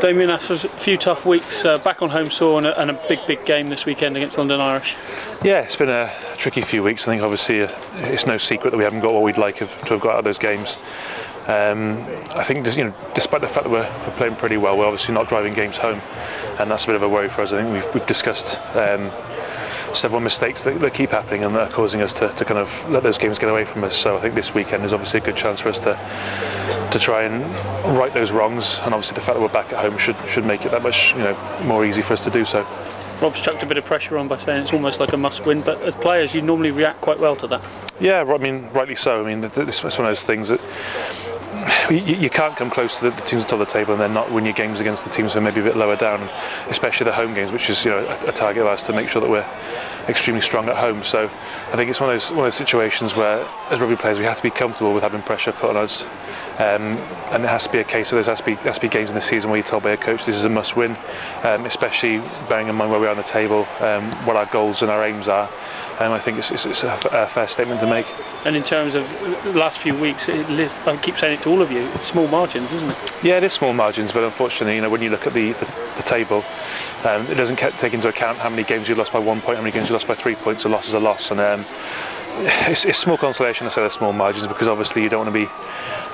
Damian, after a few tough weeks, back on home soil and a big game this weekend against London Irish. Yeah, it's been a tricky few weeks. I think obviously it's no secret that we haven't got what we'd like to have got out of those games. I think despite the fact that we're playing pretty well, we're obviously not driving games home, and that's a bit of a worry for us. I think we've discussed several mistakes that keep happening and that are causing us to kind of let those games get away from us. So I think this weekend is obviously a good chance for us to try and right those wrongs, and obviously the fact that we're back at home should make it that much more easy for us to do so. Rob's chucked a bit of pressure on by saying it's almost like a must-win, but as players you normally react quite well to that. Yeah, I mean, rightly so. I mean, this is one of those things that you can't come close to the teams at the top of the table and then not win your games against the teams who are maybe a bit lower down, especially the home games, which is a target of ours to make sure that we're extremely strong at home. So I think it's one of those situations where, as rugby players, we have to be comfortable with having pressure put on us, and it has to be a case of there has to be games in the season where you're told by a coach this is a must-win, especially bearing in mind where we are on the table, what our goals and our aims are. I think it's a fair statement to make. And in terms of the last few weeks, I keep saying it to all of you, it's small margins, isn't it? Yeah, it is small margins, but unfortunately, when you look at the table, it doesn't take into account how many games you lost by 1 point, how many games you lost by 3 points. A loss is a loss, and it's small consolation to say they're small margins, because obviously you don't want to be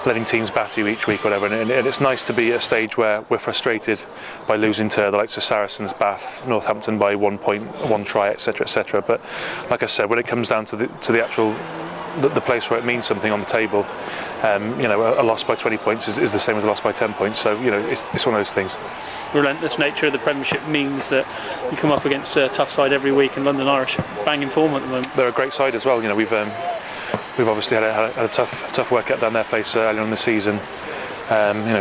letting teams batter you each week, whatever. And it's nice to be at a stage where we're frustrated by losing to the likes of Saracens, Bath, Northampton by 1 point, 1 try, etc., etc. But like I said, when it comes down to the actual the place where it means something on the table, a loss by 20 points is the same as a loss by 10 points. So it's one of those things. Relentless nature of the Premiership means that you come up against a tough side every week, and London Irish bang in form at the moment. They're a great side as well. We've obviously had a tough workout down their place earlier in the season.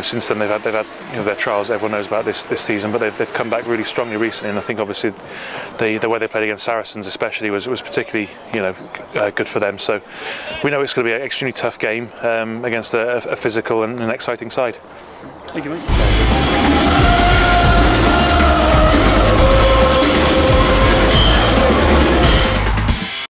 Since then they've had their trials. Everyone knows about this season, but they've come back really strongly recently. And I think obviously the way they played against Saracens especially was particularly good for them. So we know it's going to be an extremely tough game against a physical and an exciting side. Thank you, mate.